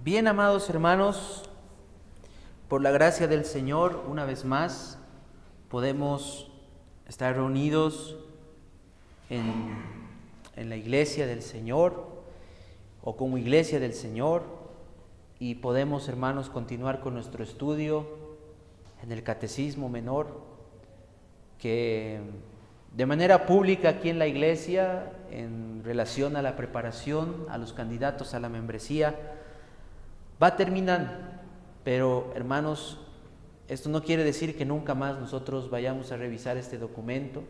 Bien, amados hermanos, por la gracia del Señor, una vez más podemos estar reunidos en la iglesia del Señor o como iglesia del Señor y podemos, hermanos, continuar con nuestro estudio en el Catecismo Menor, que de manera pública aquí en la iglesia, en relación a la preparación a los candidatos a la membresía, va terminando. Pero, hermanos, esto no quiere decir que nunca más nosotros vayamos a revisar este documento,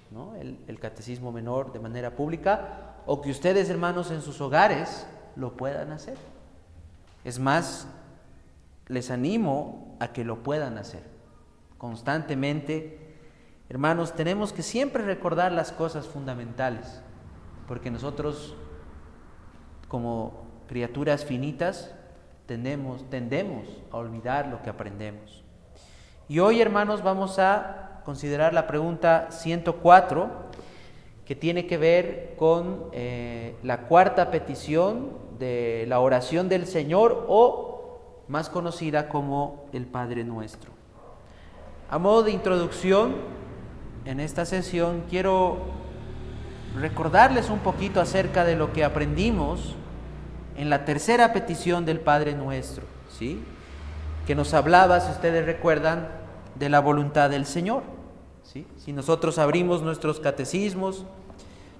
¿no? El Catecismo Menor de manera pública, o que ustedes, hermanos, en sus hogares lo puedan hacer. Es más, les animo a que lo puedan hacer constantemente. Hermanos, tenemos que siempre recordar las cosas fundamentales, porque nosotros, como criaturas finitas, tendemos a olvidar lo que aprendemos. Y hoy, hermanos, vamos a considerar la pregunta 104, que tiene que ver con la cuarta petición de la oración del Señor, o más conocida como el Padre Nuestro. A modo de introducción, en esta sesión quiero recordarles un poquito acerca de lo que aprendimos en la tercera petición del Padre Nuestro, ¿sí? Que nos hablaba, si ustedes recuerdan, de la voluntad del Señor, ¿sí? Si nosotros abrimos nuestros catecismos,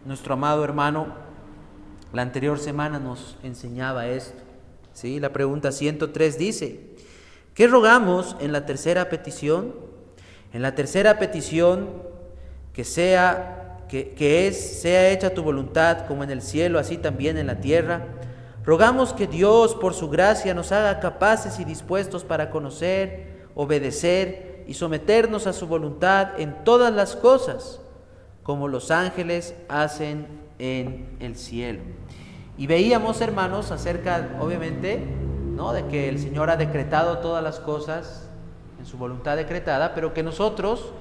nuestro amado hermano la anterior semana nos enseñaba esto, ¿sí? La pregunta 103 dice: ¿qué rogamos en la tercera petición? En la tercera petición, sea hecha tu voluntad como en el cielo, así también en la tierra. Rogamos que Dios, por su gracia, nos haga capaces y dispuestos para conocer, obedecer y someternos a su voluntad en todas las cosas, como los ángeles hacen en el cielo. Y veíamos, hermanos, acerca, obviamente, ¿no?, de que el Señor ha decretado todas las cosas en su voluntad decretada, pero que nosotros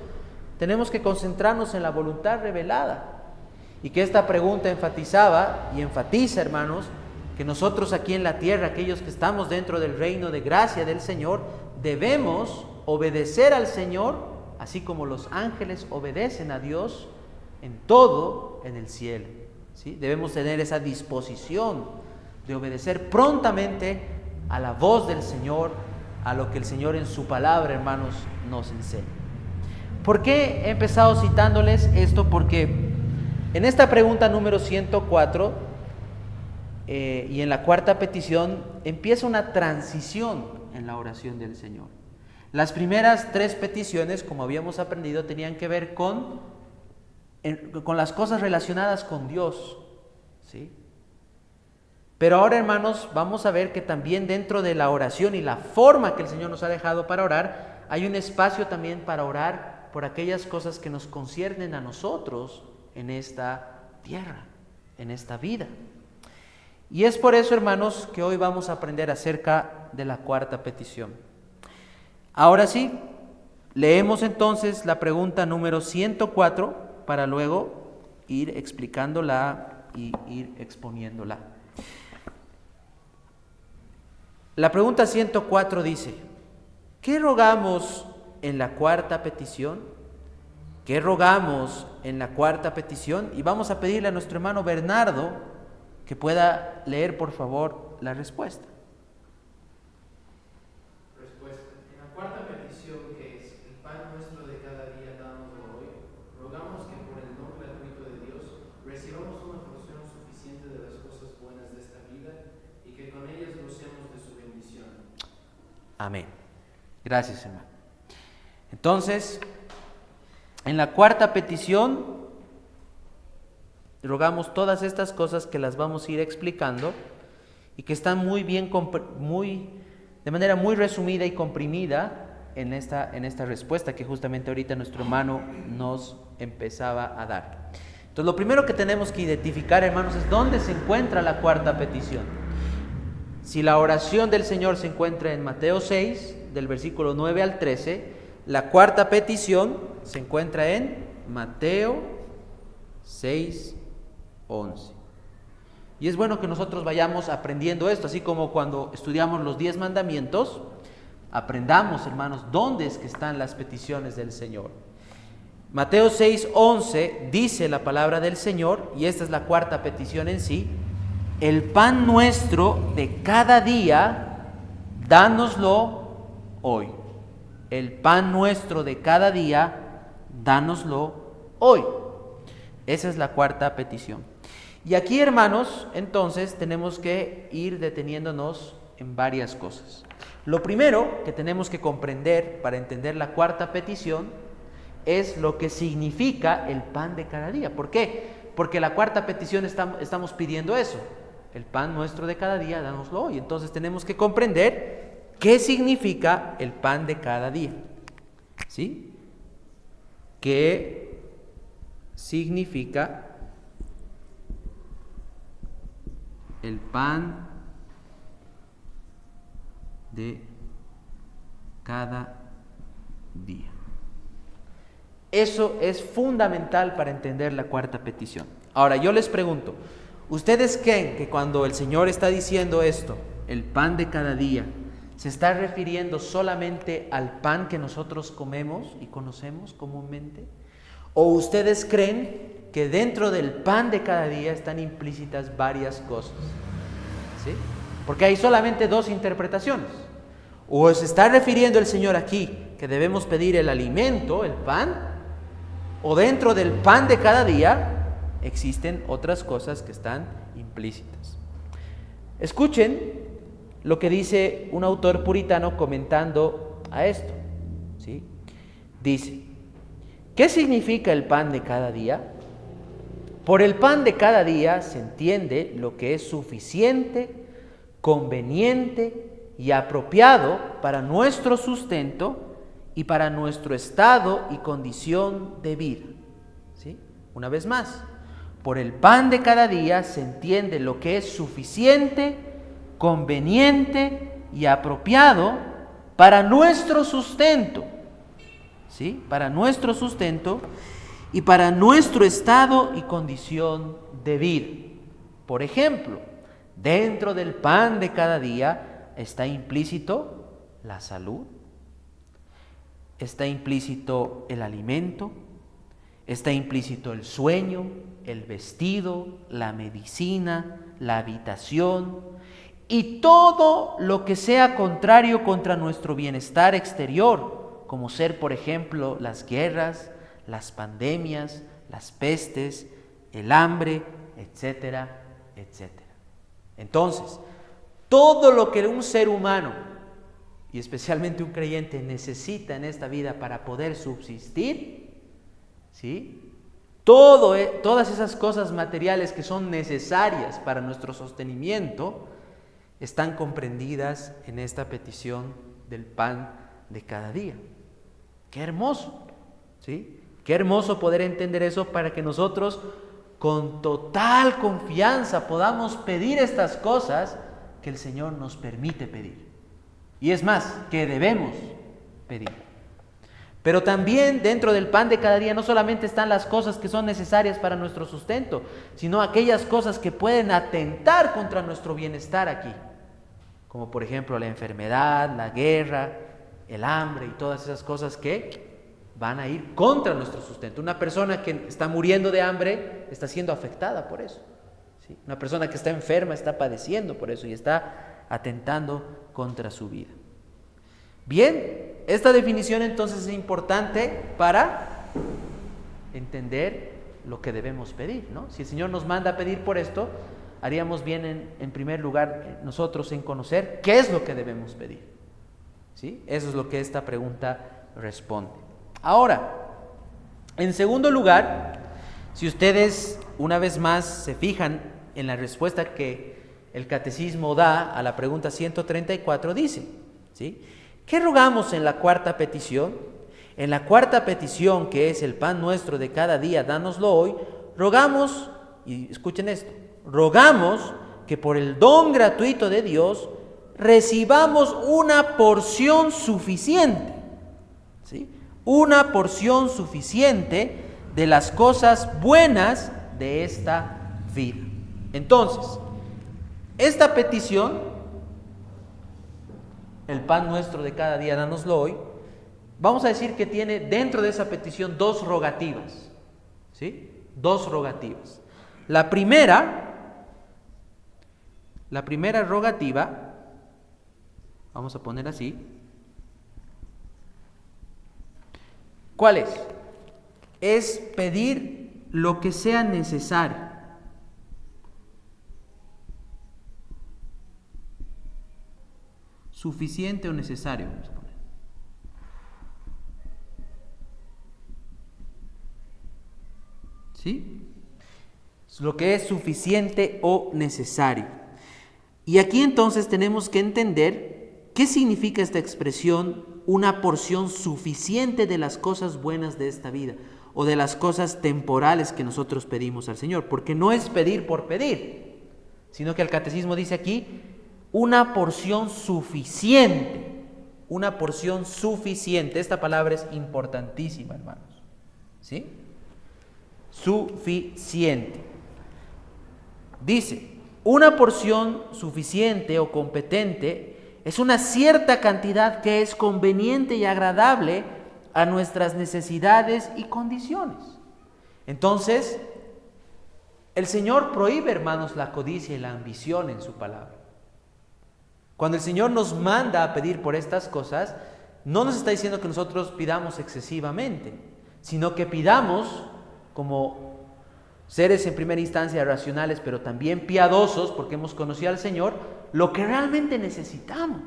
tenemos que concentrarnos en la voluntad revelada. Y que esta pregunta enfatizaba y enfatiza, hermanos, que nosotros aquí en la tierra, aquellos que estamos dentro del reino de gracia del Señor, debemos obedecer al Señor, así como los ángeles obedecen a Dios en todo en el cielo, ¿sí? Debemos tener esa disposición de obedecer prontamente a la voz del Señor, a lo que el Señor en su palabra, hermanos, nos enseña. ¿Por qué he empezado citándoles esto? Porque en esta pregunta número 104 y en la cuarta petición empieza una transición en la oración del Señor. Las primeras tres peticiones, como habíamos aprendido, tenían que ver con las cosas relacionadas con Dios, ¿sí? Pero ahora, hermanos, vamos a ver que también dentro de la oración y la forma que el Señor nos ha dejado para orar, hay un espacio también para orar por aquellas cosas que nos conciernen a nosotros en esta tierra, en esta vida. Y es por eso, hermanos, que hoy vamos a aprender acerca de la cuarta petición. Ahora sí, leemos entonces la pregunta número 104 para luego ir explicándola y ir exponiéndola. La pregunta 104 dice: ¿qué rogamos en la cuarta petición? ¿Qué rogamos en la cuarta petición? Y vamos a pedirle a nuestro hermano Bernardo que pueda leer, por favor, la respuesta. Respuesta. En la cuarta petición, que es: el pan nuestro de cada día, dánoslo hoy, rogamos que por el don gratuito de Dios recibamos una porción suficiente de las cosas buenas de esta vida y que con ellas gocemos de su bendición. Amén. Gracias, hermano. Entonces, en la cuarta petición rogamos todas estas cosas que las vamos a ir explicando y que están muy bien, de manera muy resumida y comprimida en esta respuesta que justamente ahorita nuestro hermano nos empezaba a dar. Entonces, lo primero que tenemos que identificar, hermanos, es dónde se encuentra la cuarta petición. Si la oración del Señor se encuentra en Mateo 6, del versículo 9 al 13, la cuarta petición se encuentra en Mateo 6, 11. Y es bueno que nosotros vayamos aprendiendo esto, así como cuando estudiamos los 10 mandamientos, aprendamos, hermanos, dónde es que están las peticiones del Señor. Mateo 6:11 dice la palabra del Señor, y esta es la cuarta petición en sí: el pan nuestro de cada día, dánoslo hoy. El pan nuestro de cada día, dánoslo hoy. Esa es la cuarta petición. Y aquí, hermanos, entonces tenemos que ir deteniéndonos en varias cosas. Lo primero que tenemos que comprender para entender la cuarta petición es lo que significa el pan de cada día. ¿Por qué? Porque la cuarta petición estamos pidiendo eso. El pan nuestro de cada día, dánoslo hoy. Entonces tenemos que comprender qué significa el pan de cada día. ¿Sí? ¿Qué significa el pan de cada día? Eso es fundamental para entender la cuarta petición. Ahora, yo les pregunto, ¿ustedes creen que cuando el Señor está diciendo esto, el pan de cada día, se está refiriendo solamente al pan que nosotros comemos y conocemos comúnmente? ¿O ustedes creen que dentro del pan de cada día están implícitas varias cosas? ¿Sí? Porque hay solamente dos interpretaciones. O se está refiriendo el Señor aquí que debemos pedir el alimento, el pan, o dentro del pan de cada día existen otras cosas que están implícitas. Escuchen lo que dice un autor puritano comentando a esto, ¿sí? Dice: ¿qué significa el pan de cada día? Por el pan de cada día se entiende lo que es suficiente, conveniente y apropiado para nuestro sustento y para nuestro estado y condición de vida. ¿Sí? Una vez más, por el pan de cada día se entiende lo que es suficiente, conveniente y apropiado para nuestro sustento. ¿Sí? Para nuestro sustento y para nuestro estado y condición de vida. Por ejemplo, dentro del pan de cada día está implícito la salud, está implícito el alimento, está implícito el sueño, el vestido, la medicina, la habitación y todo lo que sea contrario contra nuestro bienestar exterior, como ser, por ejemplo, las guerras, las pandemias, las pestes, el hambre, etcétera, etcétera. Entonces, todo lo que un ser humano, y especialmente un creyente, necesita en esta vida para poder subsistir, ¿sí? Todas esas cosas materiales que son necesarias para nuestro sostenimiento están comprendidas en esta petición del pan de cada día. ¡Qué hermoso! ¿Sí? Qué hermoso poder entender eso para que nosotros con total confianza podamos pedir estas cosas que el Señor nos permite pedir. Y es más, que debemos pedir. Pero también dentro del pan de cada día no solamente están las cosas que son necesarias para nuestro sustento, sino aquellas cosas que pueden atentar contra nuestro bienestar aquí. Como por ejemplo la enfermedad, la guerra, el hambre y todas esas cosas que van a ir contra nuestro sustento. Una persona que está muriendo de hambre está siendo afectada por eso. ¿Sí? Una persona que está enferma está padeciendo por eso y está atentando contra su vida. Bien, esta definición entonces es importante para entender lo que debemos pedir, ¿no? Si el Señor nos manda a pedir por esto, haríamos bien en primer lugar nosotros en conocer qué es lo que debemos pedir. ¿Sí? Eso es lo que esta pregunta responde. Ahora, en segundo lugar, si ustedes una vez más se fijan en la respuesta que el catecismo da a la pregunta 134, dice, ¿sí? ¿Qué rogamos en la cuarta petición? En la cuarta petición, que es el pan nuestro de cada día, dánoslo hoy, rogamos, y escuchen esto, rogamos que por el don gratuito de Dios recibamos una porción suficiente, ¿sí? Una porción suficiente de las cosas buenas de esta vida. Entonces, Esta petición, el pan nuestro de cada día, dánoslo hoy, vamos a decir que tiene dentro de esa petición dos rogativas, ¿sí? Dos rogativas. La primera rogativa, vamos a poner así, ¿cuál es? Es pedir lo que sea necesario. Suficiente o necesario, vamos a poner. ¿Sí? Lo que es suficiente o necesario. Y aquí entonces tenemos que entender qué significa esta expresión, una porción suficiente de las cosas buenas de esta vida o de las cosas temporales que nosotros pedimos al Señor, porque no es pedir por pedir, sino que el catecismo dice aquí una porción suficiente, una porción suficiente. Esta palabra es importantísima, hermanos, ¿sí? Suficiente. Dice, una porción suficiente o competente es una cierta cantidad que es conveniente y agradable a nuestras necesidades y condiciones. Entonces, el Señor prohíbe, hermanos, la codicia y la ambición en su palabra. Cuando el Señor nos manda a pedir por estas cosas, no nos está diciendo que nosotros pidamos excesivamente, sino que pidamos como seres en primera instancia racionales, pero también piadosos, porque hemos conocido al Señor, lo que realmente necesitamos,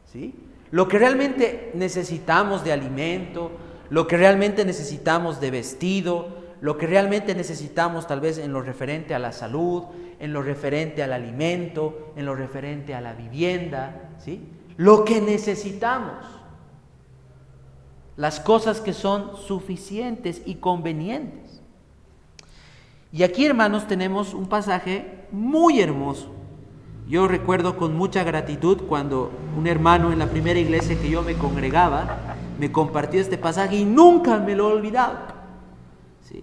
¿sí? Lo que realmente necesitamos de alimento, lo que realmente necesitamos de vestido, lo que realmente necesitamos tal vez en lo referente a la salud, en lo referente al alimento, en lo referente a la vivienda, ¿sí? Lo que necesitamos, las cosas que son suficientes y convenientes. Y aquí, hermanos, tenemos un pasaje muy hermoso. Yo recuerdo con mucha gratitud cuando un hermano en la primera iglesia que yo me congregaba me compartió este pasaje y nunca me lo he olvidado. ¿Sí?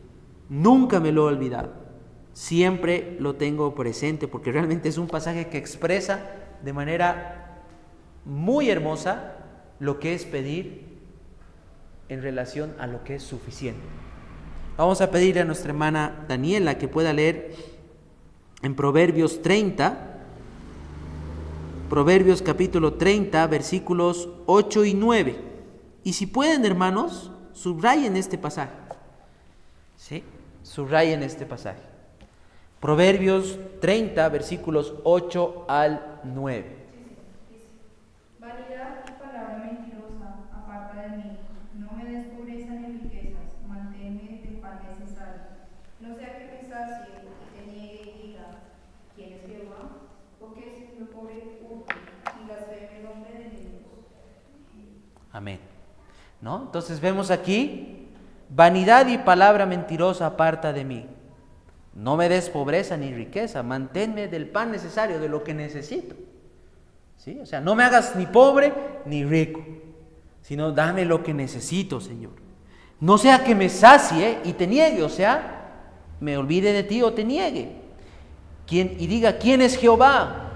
Nunca me lo he olvidado. Siempre lo tengo presente porque realmente es un pasaje que expresa de manera muy hermosa lo que es pedir en relación a lo que es suficiente. Vamos a pedirle a nuestra hermana Daniela que pueda leer en Proverbios 30, Proverbios capítulo 30, versículos 8 y 9. Y si pueden, hermanos, subrayen este pasaje. ¿Sí? Subrayen este pasaje. Proverbios 30, versículos 8 al 9. Vanidad y palabra mentirosa, aparta de mí. No me des pobreza ni riquezas, manténme del pan necesario. No sea que me sacie y te niegue y diga, ¿quién es Jehová? Porque siendo pobre hurte y blasfeme el nombre de Dios. Amén. ¿No? Entonces vemos aquí, vanidad y palabra mentirosa aparta de mí. No me des pobreza ni riqueza, manténme del pan necesario, de lo que necesito. ¿Sí? O sea, no me hagas ni pobre ni rico, sino dame lo que necesito, Señor. No sea que me sacie y te niegue, o sea, me olvide de ti o te niegue. Y diga, ¿quién es Jehová?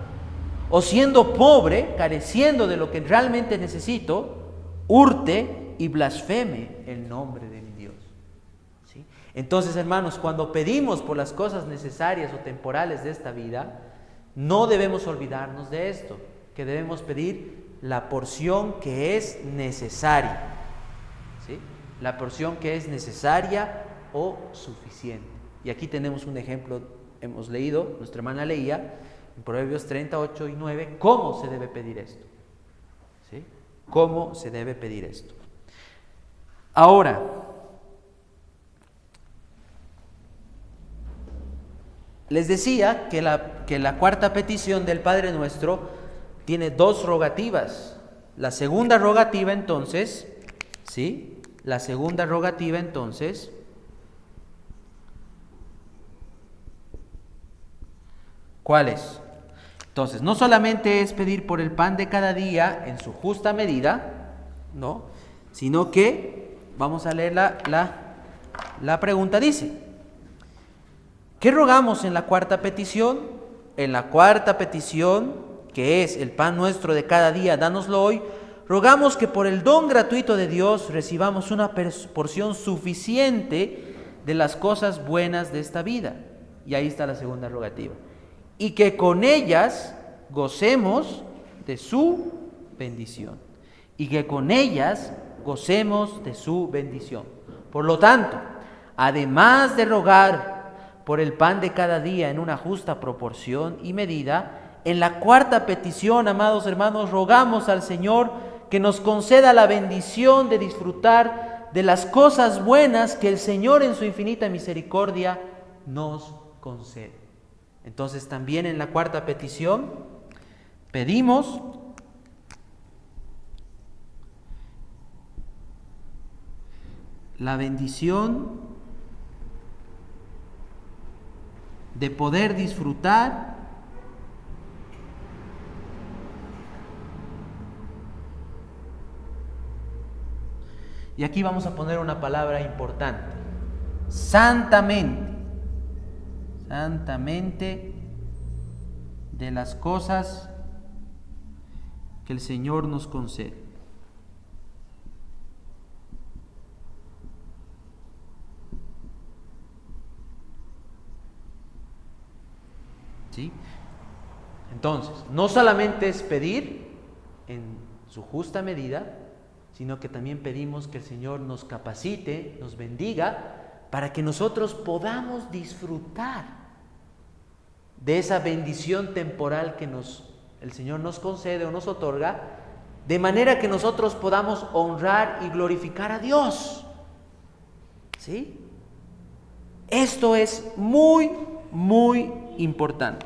O siendo pobre, careciendo de lo que realmente necesito, hurte y blasfeme el nombre de mi Dios. ¿Sí? Entonces, hermanos, cuando pedimos por las cosas necesarias o temporales de esta vida, no debemos olvidarnos de esto, que debemos pedir la porción que es necesaria. ¿Sí? La porción que es necesaria o suficiente. Y aquí tenemos un ejemplo, hemos leído, nuestra hermana leía en Proverbios 38 y 9, cómo se debe pedir esto. ¿Sí? ¿Cómo se debe pedir esto? Ahora, les decía que la cuarta petición del Padre Nuestro tiene dos rogativas. La segunda rogativa entonces, ¿sí? La segunda rogativa entonces, ¿cuál es? Entonces, no solamente es pedir por el pan de cada día en su justa medida, ¿no? Sino que, vamos a leer la pregunta, dice, ¿qué rogamos en la cuarta petición? en la cuarta petición, que es el pan nuestro de cada día, dánoslo hoy, rogamos que por el don gratuito de Dios recibamos una porción suficiente de las cosas buenas de esta vida. Y ahí está la segunda rogativa. Y que con ellas gocemos de su bendición. Y que con ellas gocemos de su bendición. Por lo tanto, además de rogar por el pan de cada día en una justa proporción y medida, en la cuarta petición, amados hermanos, rogamos al Señor que nos conceda la bendición de disfrutar de las cosas buenas que el Señor en su infinita misericordia nos concede. Entonces también en la cuarta petición pedimos la bendición de poder disfrutar y aquí vamos a poner una palabra importante, santamente de las cosas que el Señor nos concede. ¿Sí? Entonces, no solamente es pedir en su justa medida, sino que también pedimos que el Señor nos capacite, nos bendiga, para que nosotros podamos disfrutar de esa bendición temporal que el Señor nos concede o nos otorga, de manera que nosotros podamos honrar y glorificar a Dios. ¿Sí? Esto es muy, muy importante.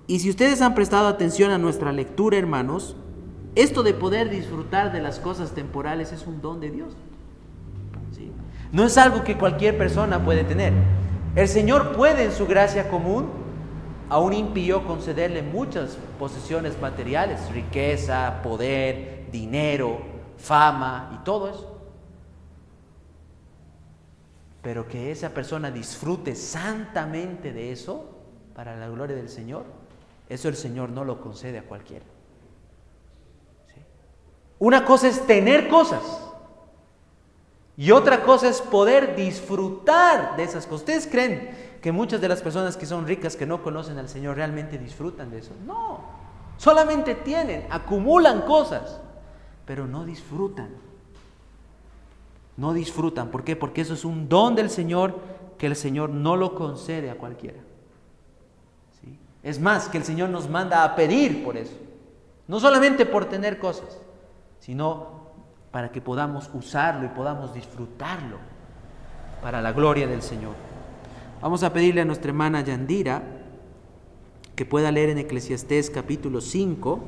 Y si ustedes han prestado atención a nuestra lectura, hermanos, esto de poder disfrutar de las cosas temporales es un don de Dios. ¿Sí? No es algo que cualquier persona puede tener. El Señor puede en su gracia común a un impío concederle muchas posesiones materiales, riqueza, poder, dinero, fama y todo eso. Pero que esa persona disfrute santamente de eso para la gloria del Señor, eso el Señor no lo concede a cualquiera. ¿Sí? Una cosa es tener cosas y otra cosa es poder disfrutar de esas cosas. ¿Ustedes creen que muchas de las personas que son ricas, que no conocen al Señor, realmente disfrutan de eso? No, solamente tienen, acumulan cosas, pero no disfrutan. No disfrutan. ¿Por qué? Porque eso es un don del Señor que el Señor no lo concede a cualquiera. ¿Sí? Es más, que el Señor nos manda a pedir por eso. No solamente por tener cosas, sino para que podamos usarlo y podamos disfrutarlo para la gloria del Señor. Vamos a pedirle a nuestra hermana Yandira que pueda leer en Eclesiastés capítulo 5,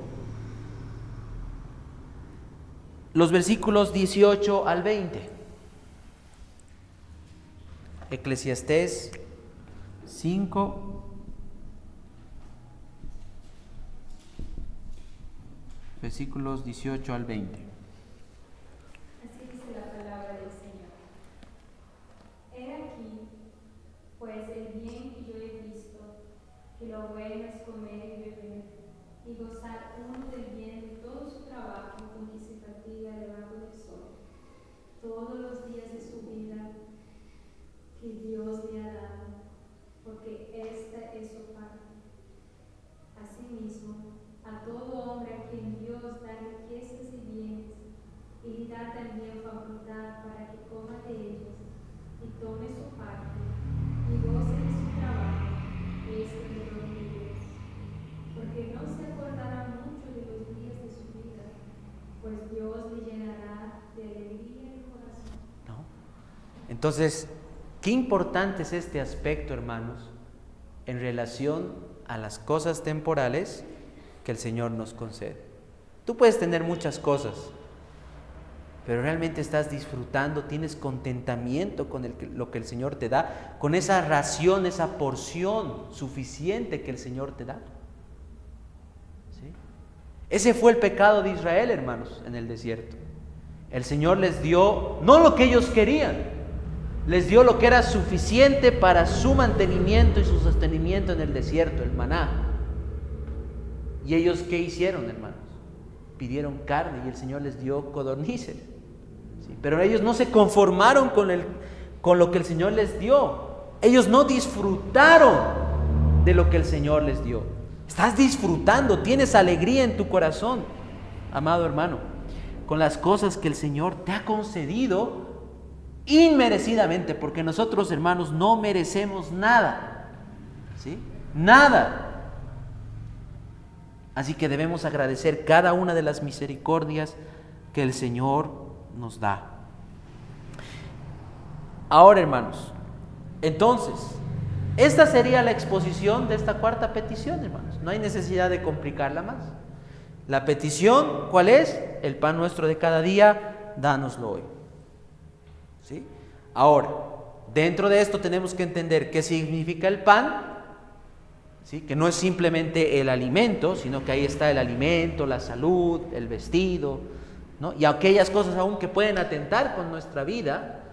los versículos 18 al 20. Eclesiastés 5, versículos 18 al 20. Así dice la palabra del Señor. He aquí, pues el bien que yo he visto, que lo bueno es comer y beber, y gozar uno del bien de todo su trabajo con que se fatiga debajo del sol, todos los días de su vida que Dios le ha dado, porque esta es su parte. Asimismo, a todo hombre a quien Dios da riquezas y bienes, y le da también facultad para que coma de ellos, y tome su parte, y goce de su trabajo, es el don de Dios. Porque no se acordará mucho de los días de su vida, pues Dios le llenará de alegría el corazón. ¿No? Entonces, qué importante es este aspecto, hermanos, en relación a las cosas temporales que el Señor nos concede. Tú puedes tener muchas cosas, pero realmente estás disfrutando, tienes contentamiento con lo que el Señor te da, con esa ración, esa porción suficiente que el Señor te da. ¿Sí? Ese fue el pecado de Israel, hermanos, en el desierto. El Señor les dio no lo que ellos querían, Les dio lo que era suficiente para su mantenimiento y su sostenimiento en el desierto, el maná. ¿Y ellos qué hicieron, hermanos? Pidieron carne y el Señor les dio codornices. ¿Sí? Pero ellos no se conformaron con lo que el Señor les dio. Ellos no disfrutaron de lo que el Señor les dio. Estás disfrutando, tienes alegría en tu corazón, amado hermano, con las cosas que el Señor te ha concedido inmerecidamente, porque nosotros, hermanos, no merecemos nada, ¿sí? Nada. Así que debemos agradecer cada una de las misericordias que el Señor nos da. Ahora, hermanos, entonces, esta sería la exposición de esta cuarta petición, hermanos. No hay necesidad de complicarla más. La petición, ¿cuál es? El pan nuestro de cada día, dánoslo hoy. ¿Sí? Ahora, dentro de esto tenemos que entender qué significa el pan, ¿sí? Que no es simplemente el alimento, sino que ahí está el alimento, la salud, el vestido, ¿no? Y aquellas cosas aún que pueden atentar con nuestra vida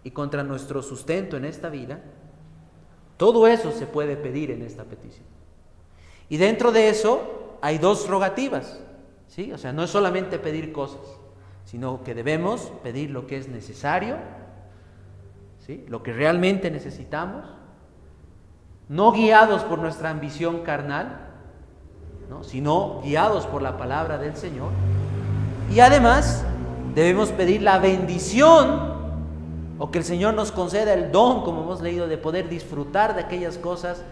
y contra nuestro sustento en esta vida. Todo eso se puede pedir en esta petición. Y dentro de eso hay dos rogativas, ¿sí? O sea, no es solamente pedir cosas, sino que debemos pedir lo que es necesario, ¿sí? Lo que realmente necesitamos, no guiados por nuestra ambición carnal, ¿no? Sino guiados por la palabra del Señor. Y además debemos pedir la bendición, o que el Señor nos conceda el don, como hemos leído, de poder disfrutar de aquellas cosas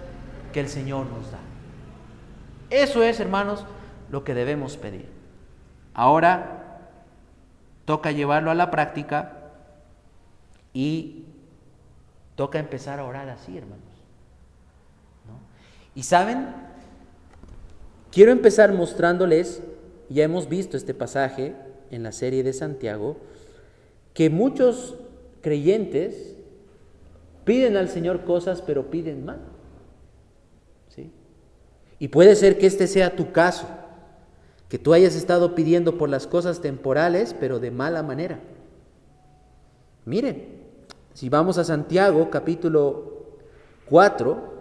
que el Señor nos da. Eso es, hermanos, lo que debemos pedir. Ahora toca llevarlo a la práctica y toca empezar a orar así, hermanos, ¿no? Y saben, quiero empezar mostrándoles, ya hemos visto este pasaje en la serie de Santiago, que muchos creyentes piden al Señor cosas, pero piden mal, ¿sí? Y puede ser que este sea tu caso, que tú hayas estado pidiendo por las cosas temporales, pero de mala manera. Miren, si vamos a Santiago capítulo 4,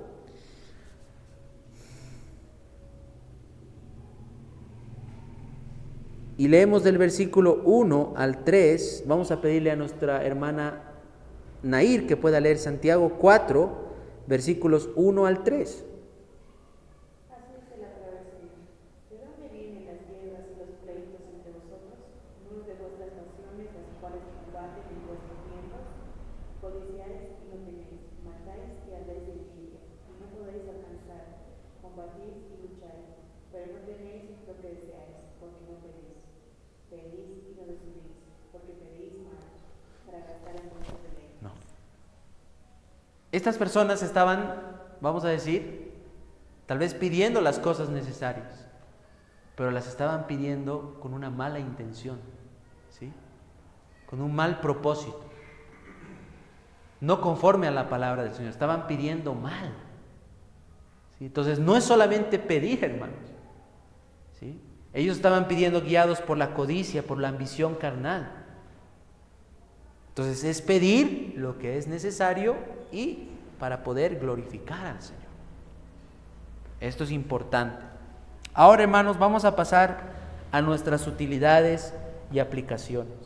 y leemos del versículo 1 al 3, vamos a pedirle a nuestra hermana Nair que pueda leer Santiago 4, versículos 1 al 3. Así dice la palabra del Señor. ¿De dónde vienen las guerras y los pleitos entre vosotros? ¿No es de vuestras naciones las cuales combaten en vuestros miembros? Codiciáis y no tenéis, matáis y andáis de envidia, y no podéis alcanzar, combatís y lucháis, pero no tenéis lo que deseáis, porque no pedís. Pedís y no recibís, porque pedís mal, para gastar en vuestros deleites. No. Estas personas estaban, vamos a decir, tal vez pidiendo las cosas necesarias, pero las estaban pidiendo con una mala intención, ¿sí? Con un mal propósito, no conforme a la palabra del Señor, estaban pidiendo mal, ¿sí? Entonces no es solamente pedir, hermanos, ¿sí? Ellos estaban pidiendo guiados por la codicia, por la ambición carnal. Entonces es pedir lo que es necesario y para poder glorificar al Señor. Esto es importante. Ahora, hermanos, vamos a pasar a nuestras utilidades y aplicaciones.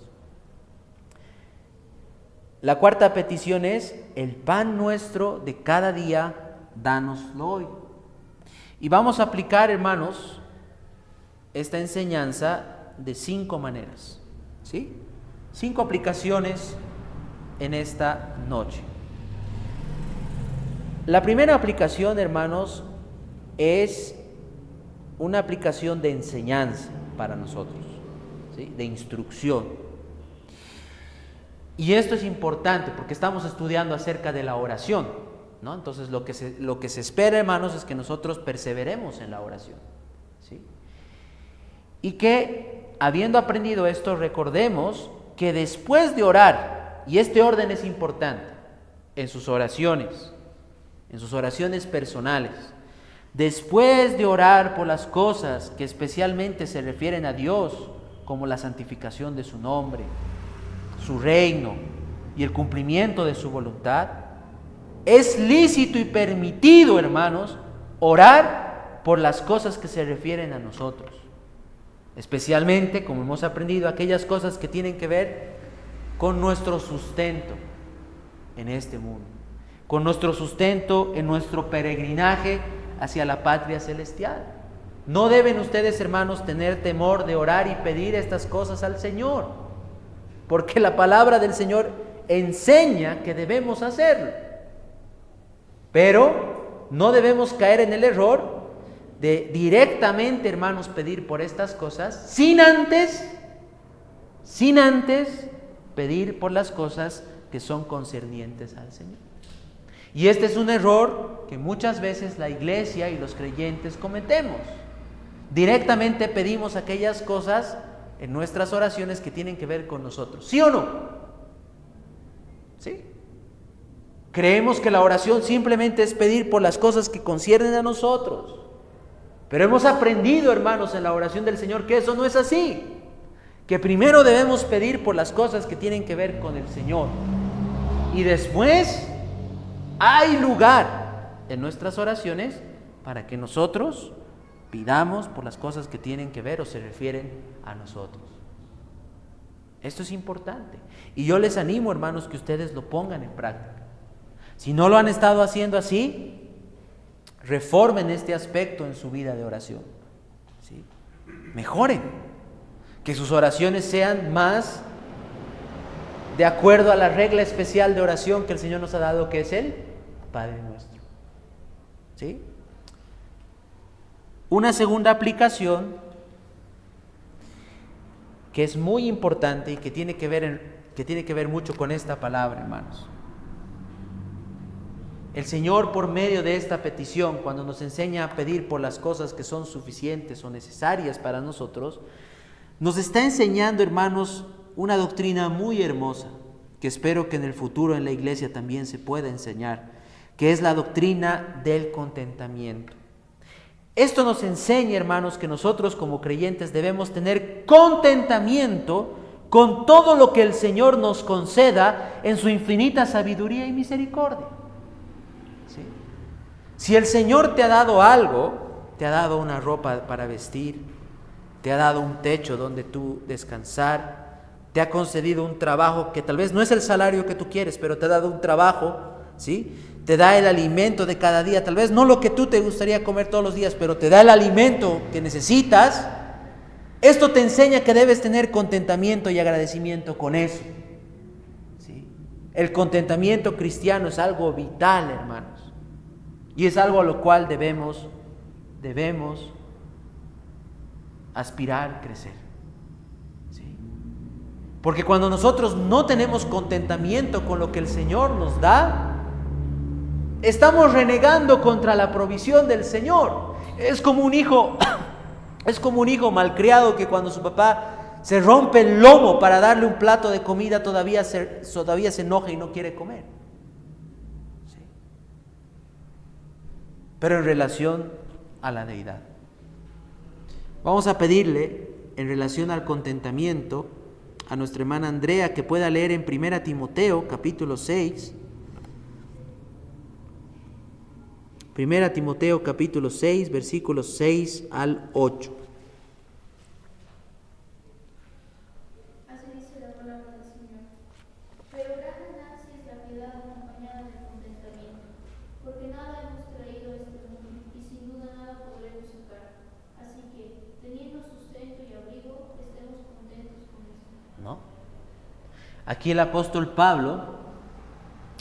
La cuarta petición es: el pan nuestro de cada día, dánoslo hoy. Y vamos a aplicar, hermanos, esta enseñanza de 5 maneras, ¿sí? 5 aplicaciones en esta noche. La primera aplicación, hermanos, es una aplicación de enseñanza para nosotros, ¿sí? De instrucción. Y esto es importante porque estamos estudiando acerca de la oración, ¿no? Entonces lo que se espera, hermanos, es que nosotros perseveremos en la oración, ¿sí? Y que, habiendo aprendido esto, recordemos que después de orar, y este orden es importante, en sus oraciones personales, después de orar por las cosas que especialmente se refieren a Dios, como la santificación de su nombre, su reino, y el cumplimiento de su voluntad, es lícito y permitido, hermanos, orar por las cosas que se refieren a nosotros. Especialmente, como hemos aprendido, aquellas cosas que tienen que ver con nuestro sustento en este mundo, con nuestro sustento en nuestro peregrinaje hacia la patria celestial. No deben ustedes, hermanos, tener temor de orar y pedir estas cosas al Señor, porque la palabra del Señor enseña que debemos hacerlo. Pero no debemos caer en el error de directamente, hermanos, pedir por estas cosas sin antes pedir por las cosas que son concernientes al Señor. Y este es un error que muchas veces la iglesia y los creyentes cometemos. Directamente pedimos aquellas cosas en nuestras oraciones que tienen que ver con nosotros. ¿Sí o no? ¿Sí? Creemos que la oración simplemente es pedir por las cosas que conciernen a nosotros. Pero hemos aprendido, hermanos, en la oración del Señor que eso no es así. Que primero debemos pedir por las cosas que tienen que ver con el Señor. Y después hay lugar en nuestras oraciones para que nosotros pidamos por las cosas que tienen que ver o se refieren a nosotros. Esto es importante. Y yo les animo, hermanos, que ustedes lo pongan en práctica. Si no lo han estado haciendo así, reformen este aspecto en su vida de oración. ¿Sí? Mejoren. Que sus oraciones sean más de acuerdo a la regla especial de oración que el Señor nos ha dado, que es el Padre Nuestro. ¿Sí? Una segunda aplicación que es muy importante y que tiene que ver mucho con esta palabra, hermanos. El Señor, por medio de esta petición, cuando nos enseña a pedir por las cosas que son suficientes o necesarias para nosotros, nos está enseñando, hermanos, una doctrina muy hermosa, que espero que en el futuro en la iglesia también se pueda enseñar, que es la doctrina del contentamiento. Esto nos enseña, hermanos, que nosotros como creyentes debemos tener contentamiento con todo lo que el Señor nos conceda en su infinita sabiduría y misericordia. ¿Sí? Si el Señor te ha dado algo, te ha dado una ropa para vestir, te ha dado un techo donde tú descansar, te ha concedido un trabajo que tal vez no es el salario que tú quieres, pero te ha dado un trabajo, ¿sí? Te da el alimento de cada día, tal vez no lo que tú te gustaría comer todos los días, pero te da el alimento que necesitas. Esto te enseña que debes tener contentamiento y agradecimiento con eso. ¿Sí? El contentamiento cristiano es algo vital, hermanos, y es algo a lo cual debemos aspirar, crecer. ¿Sí? Porque cuando nosotros no tenemos contentamiento con lo que el Señor nos da, estamos renegando contra la provisión del Señor. Es como un hijo malcriado que cuando su papá se rompe el lomo para darle un plato de comida todavía se enoja y no quiere comer. ¿Sí? Pero en relación a la deidad, vamos a pedirle en relación al contentamiento a nuestra hermana Andrea que pueda leer en 1 Timoteo capítulo 6. 1 Timoteo capítulo 6, versículos 6 al 8. Así dice la palabra del Señor. Pero gran ganancia es la piedad acompañada de contentamiento, porque nada hemos traído a este mundo y sin duda nada podremos sacar. Así que, teniendo sustento y abrigo, estemos contentos con esto. ¿No? Aquí el apóstol Pablo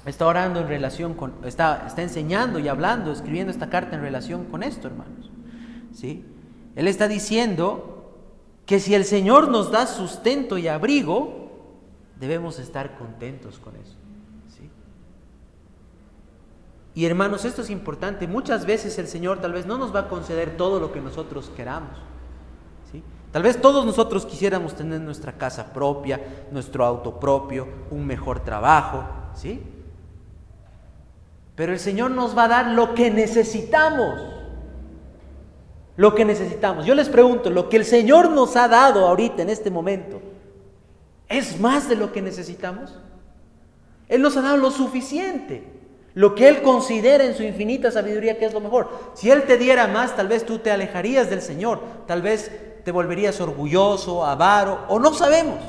está orando en relación con, está enseñando y hablando, escribiendo esta carta en relación con esto, hermanos. ¿Sí? Él está diciendo que si el Señor nos da sustento y abrigo, debemos estar contentos con eso. ¿Sí? Y hermanos, esto es importante. Muchas veces el Señor tal vez no nos va a conceder todo lo que nosotros queramos. ¿Sí? Tal vez todos nosotros quisiéramos tener nuestra casa propia, nuestro auto propio, un mejor trabajo, ¿sí? Pero el Señor nos va a dar lo que necesitamos. Lo que necesitamos. Yo les pregunto, ¿lo que el Señor nos ha dado ahorita en este momento es más de lo que necesitamos? Él nos ha dado lo suficiente, lo que Él considera en su infinita sabiduría que es lo mejor. Si Él te diera más, tal vez tú te alejarías del Señor, tal vez te volverías orgulloso, avaro, o no sabemos.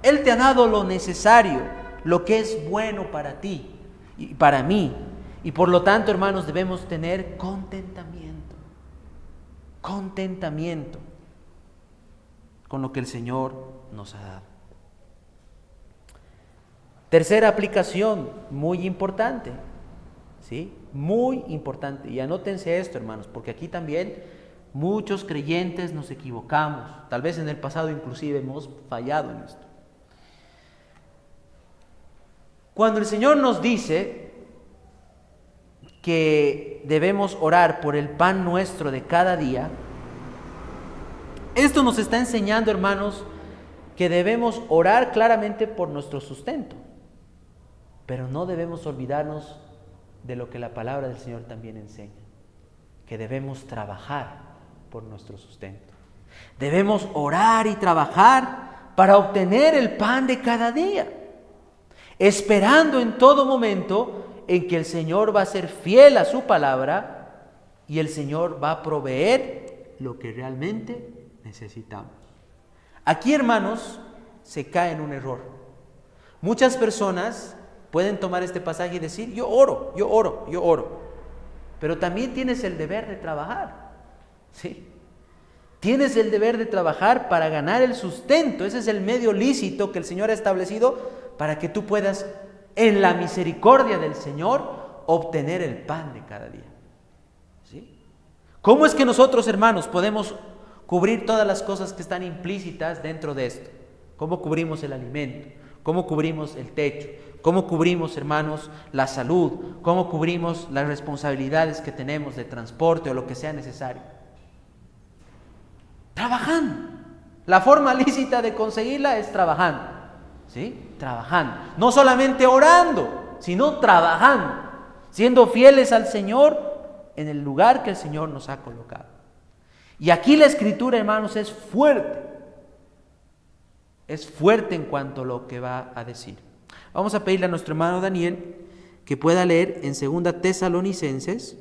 Él te ha dado lo necesario, lo que es bueno para ti y para mí. Y por lo tanto, hermanos, debemos tener contentamiento. Contentamiento con lo que el Señor nos ha dado. Tercera aplicación, muy importante, ¿sí? Muy importante. Y anótense esto, hermanos, porque aquí también muchos creyentes nos equivocamos. Tal vez en el pasado inclusive hemos fallado en esto. Cuando el Señor nos dice que debemos orar por el pan nuestro de cada día, esto nos está enseñando, hermanos, que debemos orar claramente por nuestro sustento, pero no debemos olvidarnos de lo que la palabra del Señor también enseña, que debemos trabajar por nuestro sustento. Debemos orar y trabajar para obtener el pan de cada día, esperando en todo momento en que el Señor va a ser fiel a su palabra y el Señor va a proveer lo que realmente necesitamos. Aquí, hermanos, se cae en un error. Muchas personas pueden tomar este pasaje y decir, yo oro. Pero también tienes el deber de trabajar, ¿sí? Tienes el deber de trabajar para ganar el sustento. Ese es el medio lícito que el Señor ha establecido para que tú puedas, en la misericordia del Señor, obtener el pan de cada día, ¿sí? ¿Cómo es que nosotros, hermanos, podemos cubrir todas las cosas que están implícitas dentro de esto? ¿Cómo cubrimos el alimento? ¿Cómo cubrimos el techo? ¿Cómo cubrimos, hermanos, la salud? ¿Cómo cubrimos las responsabilidades que tenemos de transporte o lo que sea necesario? Trabajando. La forma lícita de conseguirla es trabajando, ¿sí? Trabajando. No solamente orando, sino trabajando, siendo fieles al Señor en el lugar que el Señor nos ha colocado. Y aquí la Escritura, hermanos, es fuerte. Es fuerte en cuanto a lo que va a decir. Vamos a pedirle a nuestro hermano Daniel que pueda leer en 2 Tesalonicenses,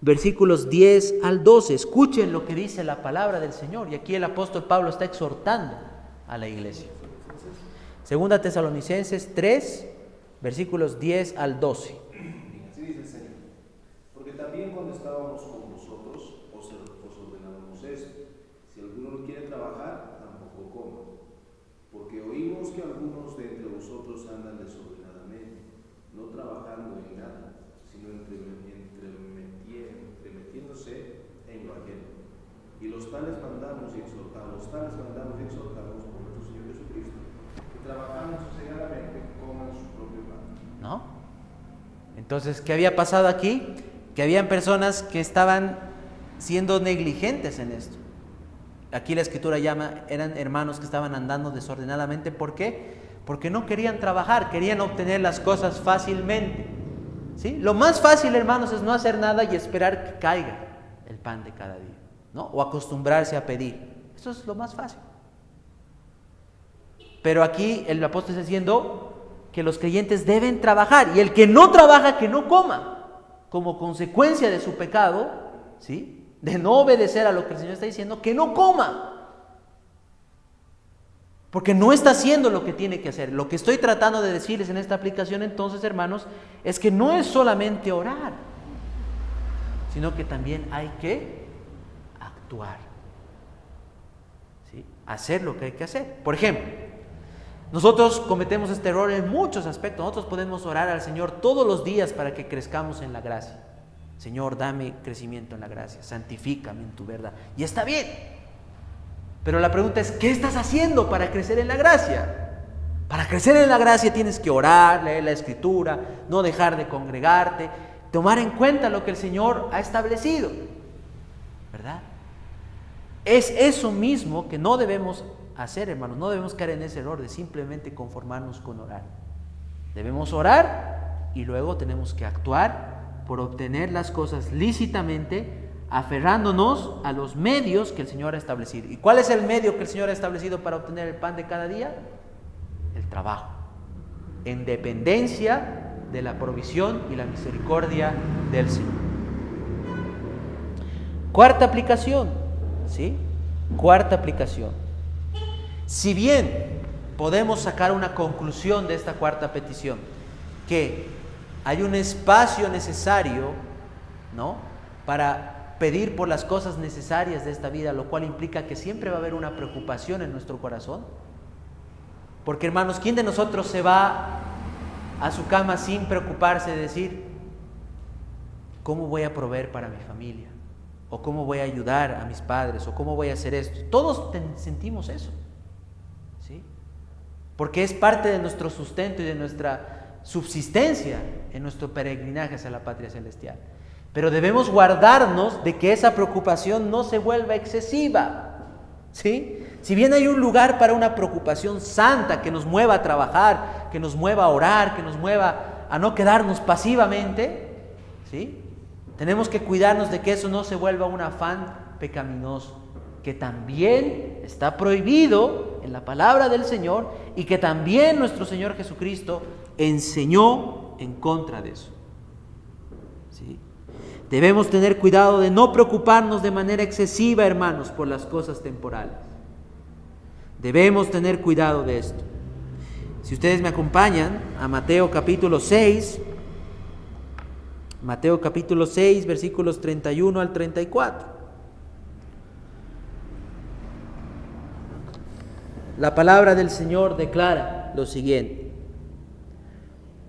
versículos 10 al 12. Escuchen lo que dice la palabra del Señor. Y aquí el apóstol Pablo está exhortando a la iglesia. 2 Tesalonicenses 3, versículos 10 al 12. Así dice el Señor. Porque también cuando estábamos con vosotros, os ordenábamos esto: si alguno no quiere trabajar, tampoco coma. Porque oímos que algunos de entre vosotros andan desordenadamente, no trabajando en nada, sino entremetiéndose en lo ajeno. Y los tales mandamos y exhortamos por nuestro Señor Jesucristo, que trabajando sosegadamente coman su propio pan. ¿No? Entonces, ¿qué había pasado aquí? Que habían personas que estaban siendo negligentes en esto. Aquí la Escritura llama, eran hermanos que estaban andando desordenadamente. ¿Por qué? Porque no querían trabajar, querían obtener las cosas fácilmente, ¿sí? Lo más fácil, hermanos, es no hacer nada y esperar que caiga el pan de cada día, ¿no? O acostumbrarse a pedir. Eso es lo más fácil. Pero aquí el apóstol está diciendo que los creyentes deben trabajar, y el que no trabaja, que no coma, como consecuencia de su pecado, ¿sí?, de no obedecer a lo que el Señor está diciendo, que no coma, porque no está haciendo lo que tiene que hacer. Lo que estoy tratando de decirles en esta aplicación, entonces, hermanos, es que no es solamente orar, sino que también hay que actuar, ¿sí?, hacer lo que hay que hacer. Por ejemplo, nosotros cometemos este error en muchos aspectos. Nosotros podemos orar al Señor todos los días para que crezcamos en la gracia. Señor, dame crecimiento en la gracia, santifícame en tu verdad. Y está bien. Pero la pregunta es, ¿qué estás haciendo para crecer en la gracia? Para crecer en la gracia tienes que orar, leer la Escritura, no dejar de congregarte, tomar en cuenta lo que el Señor ha establecido, ¿verdad? Es eso mismo que no debemos hacer, hermanos. No debemos caer en ese error de simplemente conformarnos con orar. Debemos orar y luego tenemos que actuar por obtener las cosas lícitamente aferrándonos a los medios que el Señor ha establecido. ¿Y cuál es el medio que el Señor ha establecido para obtener el pan de cada día? El trabajo, en dependencia de la provisión y la misericordia del Señor. Cuarta aplicación, ¿sí? Cuarta aplicación. Si bien podemos sacar una conclusión de esta cuarta petición, que hay un espacio necesario, ¿no?, para pedir por las cosas necesarias de esta vida, lo cual implica que siempre va a haber una preocupación en nuestro corazón. Porque, hermanos, ¿quién de nosotros se va a su cama sin preocuparse de decir, ¿cómo voy a proveer para mi familia? ¿O cómo voy a ayudar a mis padres? ¿O cómo voy a hacer esto? Todos sentimos eso, ¿sí? Porque es parte de nuestro sustento y de nuestra subsistencia en nuestro peregrinaje hacia la patria celestial. Pero debemos guardarnos de que esa preocupación no se vuelva excesiva, ¿sí? Si bien hay un lugar para una preocupación santa que nos mueva a trabajar, que nos mueva a orar, que nos mueva a no quedarnos pasivamente, ¿sí?, tenemos que cuidarnos de que eso no se vuelva un afán pecaminoso, que también está prohibido en la palabra del Señor y que también nuestro Señor Jesucristo enseñó en contra de eso, ¿sí? Debemos tener cuidado de no preocuparnos de manera excesiva, hermanos, por las cosas temporales. Debemos tener cuidado de esto. Si ustedes me acompañan a Mateo capítulo 6, Mateo capítulo 6, versículos 31 al 34. La palabra del Señor declara lo siguiente: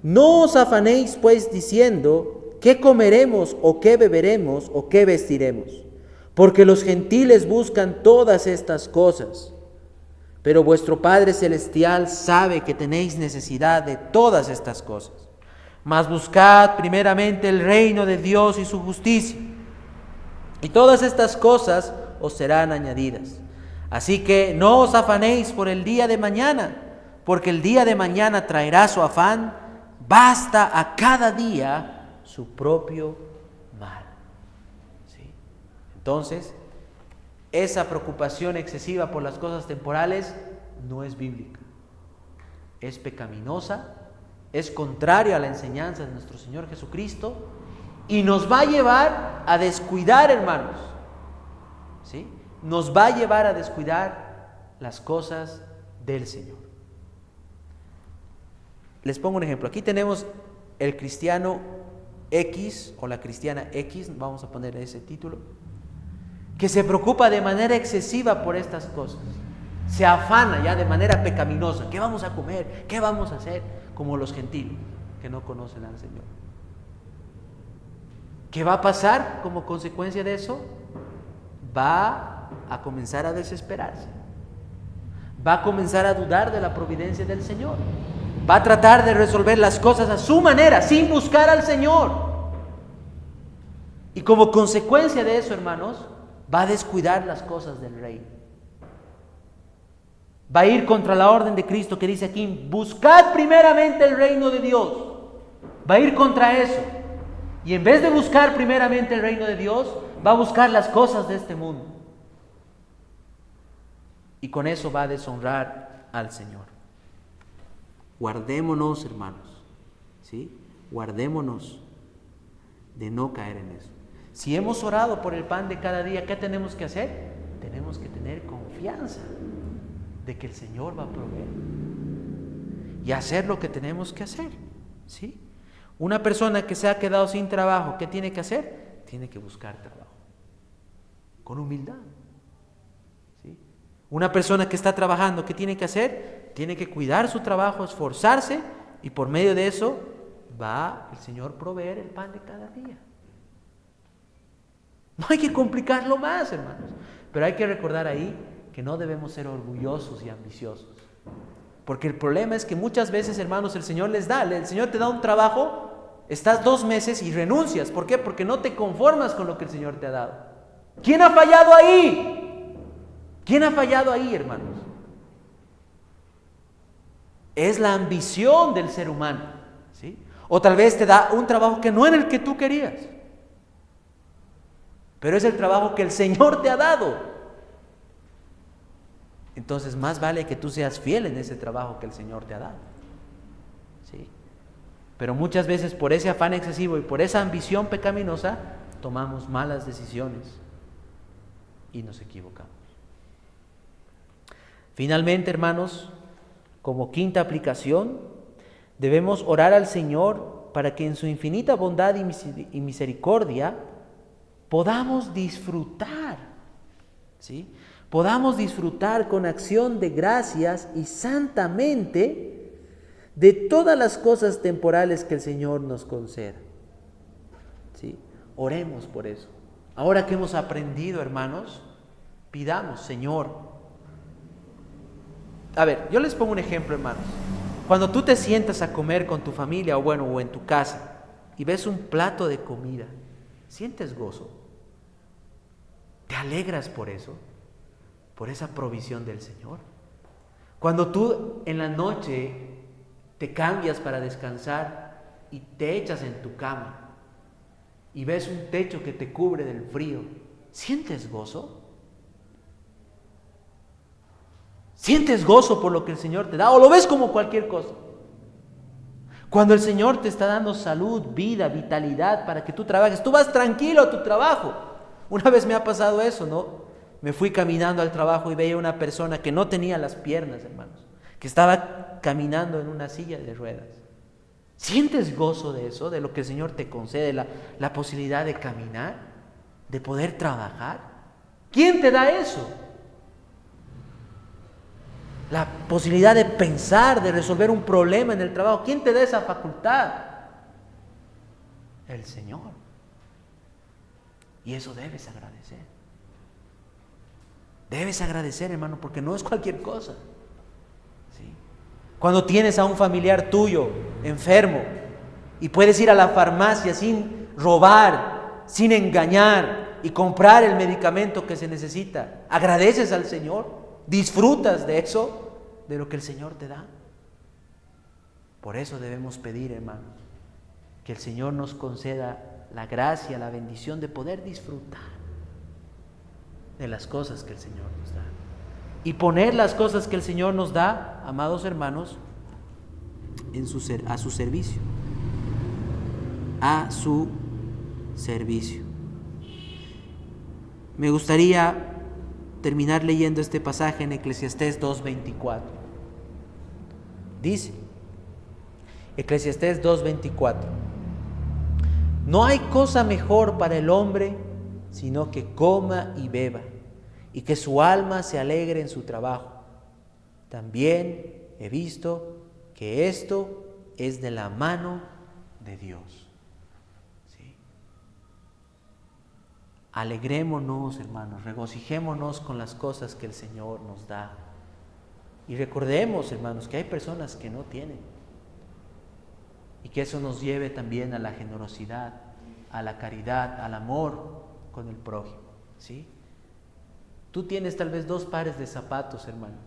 no os afanéis pues diciendo, ¿qué comeremos o qué beberemos o qué vestiremos? Porque los gentiles buscan todas estas cosas, pero vuestro Padre Celestial sabe que tenéis necesidad de todas estas cosas. Mas buscad primeramente el reino de Dios y su justicia, y todas estas cosas os serán añadidas. Así que no os afanéis por el día de mañana, porque el día de mañana traerá su afán. Basta a cada día su propio mal. ¿Sí? Entonces, esa preocupación excesiva por las cosas temporales no es bíblica, es pecaminosa, es contrario a la enseñanza de nuestro Señor Jesucristo y nos va a llevar a descuidar, hermanos, ¿sí?, nos va a llevar a descuidar las cosas del Señor. Les pongo un ejemplo. Aquí tenemos el cristiano X o la cristiana X, vamos a poner ese título, que se preocupa de manera excesiva por estas cosas. Se afana ya de manera pecaminosa. ¿Qué vamos a comer? ¿Qué vamos a hacer? Como los gentiles que no conocen al Señor. ¿Qué va a pasar como consecuencia de eso? Va a comenzar a desesperarse. Va a comenzar a dudar de la providencia del Señor. Va a tratar de resolver las cosas a su manera, sin buscar al Señor. Y como consecuencia de eso, hermanos, va a descuidar las cosas del reino. Va a ir contra la orden de Cristo que dice aquí, buscad primeramente el reino de Dios. Va a ir contra eso. Y en vez de buscar primeramente el reino de Dios, va a buscar las cosas de este mundo. Y con eso va a deshonrar al Señor. Guardémonos, hermanos, ¿sí? Guardémonos de no caer en eso. Si hemos orado por el pan de cada día, ¿qué tenemos que hacer? Tenemos que tener confianza de que el Señor va a proveer y hacer lo que tenemos que hacer, ¿sí? Una persona que se ha quedado sin trabajo, ¿qué tiene que hacer? Tiene que buscar trabajo con humildad, ¿sí? Una persona que está trabajando, ¿qué tiene que hacer? Tiene que cuidar su trabajo, esforzarse, y por medio de eso va el Señor a proveer el pan de cada día. No hay que complicarlo más, hermanos, pero hay que recordar ahí que no debemos ser orgullosos y ambiciosos, porque el problema es que muchas veces, hermanos, el Señor te da un trabajo, estás 2 meses y renuncias. ¿Por qué? Porque no te conformas con lo que el Señor te ha dado. ¿Quién ha fallado ahí? ¿Quién ha fallado ahí, hermanos? Es la ambición del ser humano, ¿sí? O tal vez te da un trabajo que no era el que tú querías. pero es el trabajo que el Señor te ha dado. Entonces más vale que tú seas fiel en ese trabajo que el Señor te ha dado. ¿Sí? Pero muchas veces por ese afán excesivo y por esa ambición pecaminosa tomamos malas decisiones y nos equivocamos. Finalmente, hermanos, como quinta aplicación, debemos orar al Señor para que en su infinita bondad y misericordia podamos disfrutar, ¿sí? Podamos disfrutar con acción de gracias y santamente de todas las cosas temporales que el Señor nos conceda, ¿sí? Oremos por eso. Ahora que hemos aprendido, hermanos, pidamos, Señor. A ver, yo les pongo un ejemplo, hermanos. Cuando tú te sientas a comer con tu familia o en tu casa y ves un plato de comida, ¿sientes gozo? ¿Te alegras por eso? ¿Por esa provisión del Señor? Cuando tú en la noche te cambias para descansar y te echas en tu cama y ves un techo que te cubre del frío, ¿sientes gozo? ¿Sientes gozo por lo que el Señor te da o lo ves como cualquier cosa? Cuando el Señor te está dando salud, vida, vitalidad para que tú trabajes, tú vas tranquilo a tu trabajo. Una vez me ha pasado eso, ¿no? Me fui caminando al trabajo y veía una persona que no tenía las piernas, hermanos, que estaba caminando en una silla de ruedas. ¿Sientes gozo de eso, de lo que el Señor te concede, la posibilidad de caminar, de poder trabajar? ¿Quién te da eso? La posibilidad de pensar, de resolver un problema en el trabajo. ¿Quién te da esa facultad? El Señor. Y eso debes agradecer. Debes agradecer, hermano, porque no es cualquier cosa. ¿Sí? Cuando tienes a un familiar tuyo enfermo y puedes ir a la farmacia sin robar, sin engañar y comprar el medicamento que se necesita, agradeces al Señor. ¿Disfrutas de eso, de lo que el Señor te da? Por eso debemos pedir, hermanos, que el Señor nos conceda la gracia, la bendición de poder disfrutar de las cosas que el Señor nos da. Y poner las cosas que el Señor nos da, amados hermanos, a su servicio. A su servicio. Me gustaría terminar leyendo este pasaje en Eclesiastés 2:24. Dice, Eclesiastés 2:24: no hay cosa mejor para el hombre sino que coma y beba, y que su alma se alegre en su trabajo. También he visto que esto es de la mano de Dios. Alegrémonos, hermanos, regocijémonos con las cosas que el Señor nos da. Y recordemos, hermanos, que hay personas que no tienen. Y que eso nos lleve también a la generosidad, a la caridad, al amor con el prójimo, ¿sí? Tú tienes tal vez 2 pares de zapatos, hermanos,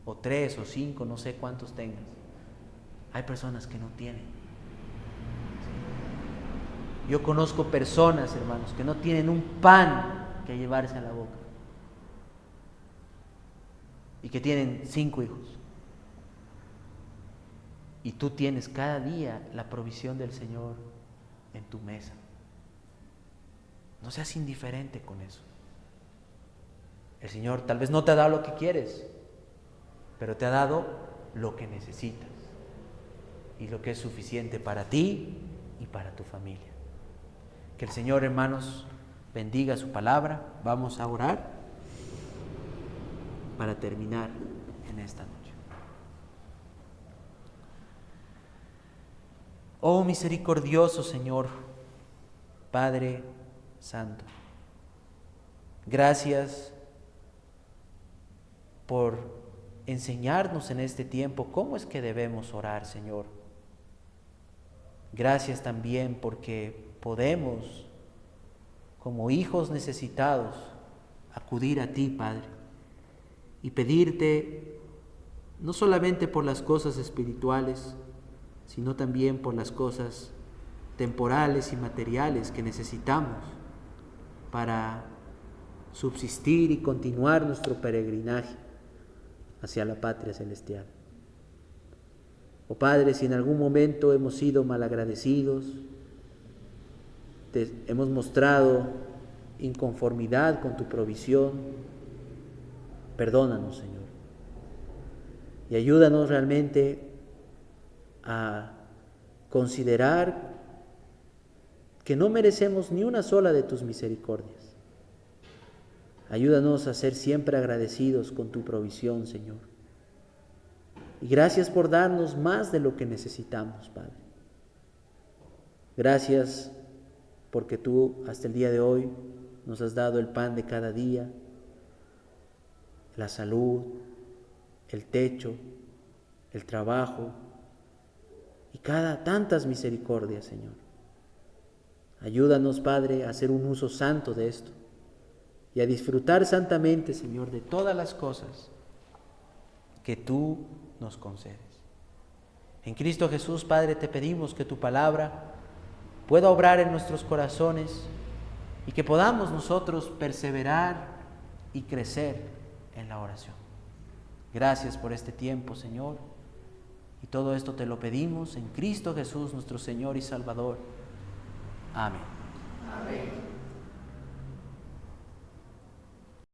o 3 o 5, no sé cuántos tengas. Hay personas que no tienen. Yo conozco personas, hermanos, que no tienen un pan que llevarse a la boca y que tienen 5 hijos. Y tú tienes cada día la provisión del Señor en tu mesa. No seas indiferente con eso. El Señor tal vez no te ha dado lo que quieres, pero te ha dado lo que necesitas y lo que es suficiente para ti y para tu familia. Que el Señor, hermanos, bendiga su palabra. Vamos a orar para terminar en esta noche. Oh misericordioso Señor, Padre Santo, gracias por enseñarnos en este tiempo cómo es que debemos orar, Señor. Gracias también porque podemos, como hijos necesitados, acudir a ti, Padre, y pedirte no solamente por las cosas espirituales, sino también por las cosas temporales y materiales que necesitamos para subsistir y continuar nuestro peregrinaje hacia la patria celestial. Oh Padre, si en algún momento hemos sido malagradecidos, hemos mostrado inconformidad con tu provisión, perdónanos, Señor, y ayúdanos realmente a considerar que no merecemos ni una sola de tus misericordias. Ayúdanos a ser siempre agradecidos con tu provisión, Señor. Y gracias por darnos más de lo que necesitamos, Padre. Gracias porque tú hasta el día de hoy nos has dado el pan de cada día, la salud, el techo, el trabajo y tantas misericordias, Señor. Ayúdanos, Padre, a hacer un uso santo de esto y a disfrutar santamente, Señor, de todas las cosas que tú nos concedes. En Cristo Jesús, Padre, te pedimos que tu palabra pueda obrar en nuestros corazones y que podamos nosotros perseverar y crecer en la oración. Gracias por este tiempo, Señor, y todo esto te lo pedimos en Cristo Jesús, nuestro Señor y Salvador. Amén. Amén.